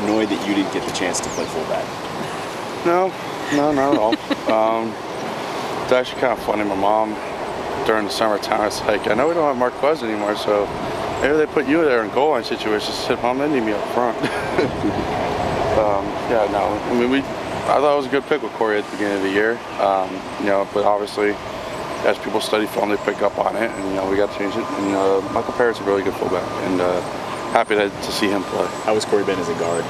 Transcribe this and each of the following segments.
annoyed that you didn't get the chance to play fullback? No, not at all. It's actually kind of funny. My mom, during the summertime, it's like, I know we don't have Marquez anymore, so maybe they put you there in goal line situations. She said, Mom, they need me up front. Yeah, no. I mean, I thought it was a good pick with Corey at the beginning of the year. You know, but obviously, as people study film, they pick up on it, and you know, we got to change it. And Michael Parrott's a really good fullback, and happy to see him play. How has Corey been as a guard?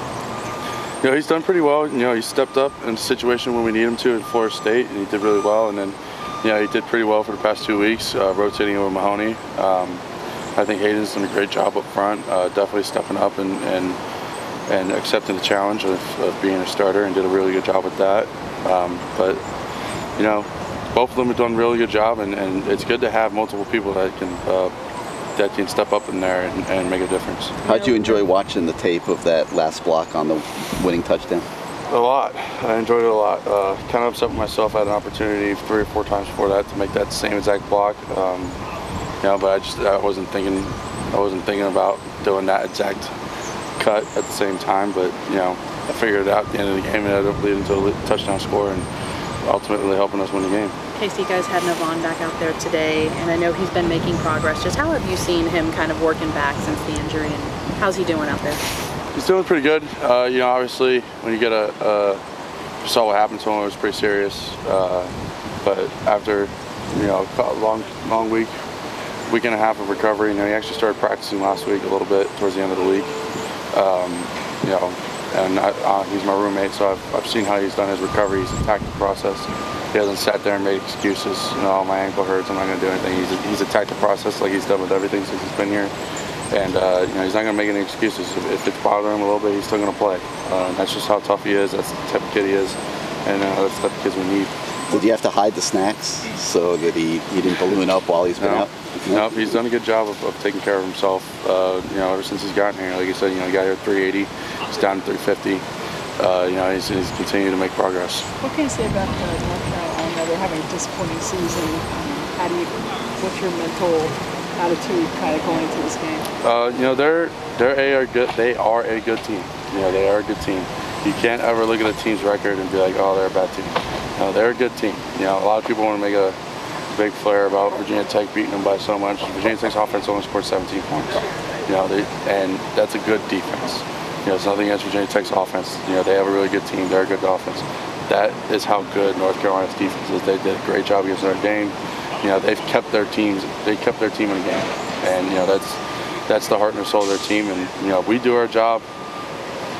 You know, he's done pretty well. You know, he stepped up in a situation when we need him to in Florida State, and he did really well. And then, you know, he did pretty well for the past 2 weeks, rotating with Mahoney. I think Hayden's done a great job up front, definitely stepping up and accepting the challenge of being a starter, and did a really good job with that. But, you know, both of them have done a really good job, and it's good to have multiple people that can step up in there and make a difference. How'd you enjoy watching the tape of that last block on the winning touchdown? A lot. I enjoyed it a lot. Kind of upset with myself. I had an opportunity 3 or 4 times before that to make that same exact block. You know, but I wasn't thinking about doing that exact cut at the same time. But you know, I figured it out at the end of the game, and it ended up leading to a touchdown score, and ultimately helping us win the game. Casey, you guys had Navon back out there today, and I know he's been making progress. Just how have you seen him kind of working back since the injury, and how's he doing out there? He's doing pretty good. You know, obviously, when you get you saw what happened to him, it was pretty serious. But after, you know, a long week and a half of recovery, you know, he actually started practicing last week a little bit towards the end of the week. You know, and he's my roommate, so I've seen how he's done his recovery. He's attacked the process. He hasn't sat there and made excuses. You know, my ankle hurts, I'm not going to do anything. He's attacked the process like he's done with everything since he's been here. And you know, he's not going to make any excuses. If it's bothering him a little bit, he's still going to play. That's just how tough he is. That's the type of kid he is, and that's the type of kids we need. Did you have to hide the snacks so that he didn't balloon up while he's been out? No, he's done a good job of taking care of himself. You know, ever since he's gotten here, like you said, you know, he got here at 380, he's down to 350. You know, he's continuing to make progress. What can you say about North Carolina? They're having a disappointing season. What's your mental attitude kind of going into this game? You know, they are good. They are a good team. You know, they are a good team. You can't ever look at a team's record and be like, oh, they're a bad team. No, they're a good team. You know, a lot of people want to make a big flare about Virginia Tech beating them by so much. Virginia Tech's offense only scored 17 points. You know, and that's a good defense. You know, it's nothing against Virginia Tech's offense. You know, they have a really good team. They're a good offense. That is how good North Carolina's defense is. They did a great job against Notre Dame. You know, they've kept their teams. They kept their team in the game, and you know that's the heart and soul of their team. And you know, we do our job.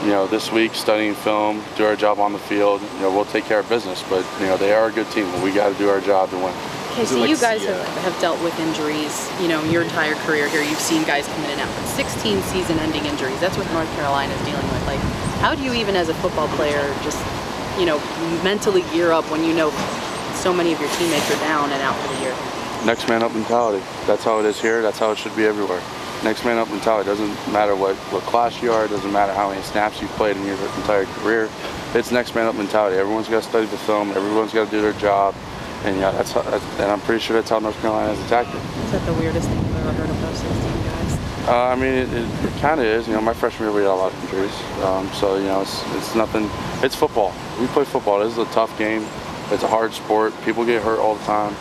You know, this week studying film, do our job on the field. You know, we'll take care of business. But you know, they are a good team, and we got to do our job to win. Casey, you guys have dealt with injuries, you know, your entire career here. You've seen guys come in and out, but 16 season-ending injuries. That's what North Carolina is dealing with. Like, how do you even as a football player just, you know, mentally gear up when you know so many of your teammates are down and out for the year? Next man up mentality. That's how it is here. That's how it should be everywhere. Next man up mentality. Doesn't matter what class you are. Doesn't matter how many snaps you've played in your entire career. It's next man up mentality. Everyone's got to study the film. Everyone's got to do their job. And yeah, and I'm pretty sure that's how North Carolina has attacked it. Is that the weirdest thing you've ever heard of those 16 guys? I mean, it kind of is. You know, my freshman year we had a lot of injuries. So you know, it's nothing. It's football. We play football. This is a tough game. It's a hard sport. People get hurt all the time.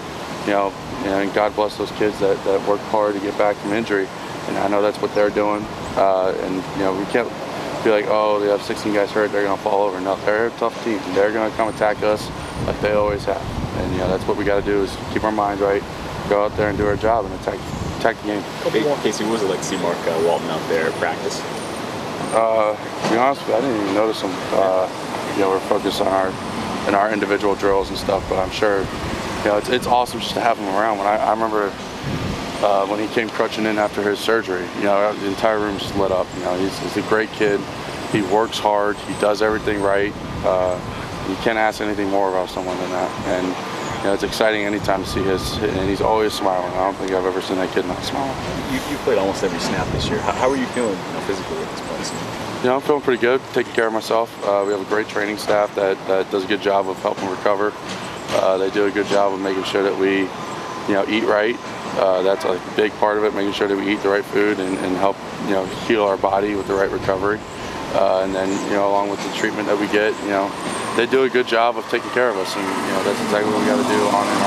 You know, and God bless those kids that work hard to get back from injury. And I know that's what they're doing. And you know, we can't be like, oh, they have 16 guys hurt, they're gonna fall over. No, they're a tough team. They're gonna come attack us like they always have. And you know, that's what we got to do is keep our mind right, go out there and do our job and attack the game. Casey, what was it like to see Mark Walton out there at practice? To be honest with you, I didn't even notice him. You know, we're focused on our individual drills and stuff, but I'm sure, you know, it's awesome just to have him around. When I remember when he came crutching in after his surgery, you know, the entire room just lit up. You know, he's a great kid. He works hard. He does everything right. You can't ask anything more about someone than that. And you know, it's exciting anytime to see and he's always smiling. I don't think I've ever seen that kid not smile. You played almost every snap this year. How are you feeling, you know, physically at this point? You know, I'm feeling pretty good, taking care of myself. We have a great training staff that does a good job of helping recover. They do a good job of making sure that we, you know, eat right. That's a big part of it, making sure that we eat the right food and help, you know, heal our body with the right recovery. And then, you know, along with the treatment that we get, you know, they do a good job of taking care of us, and you know, that's exactly what we got to do on and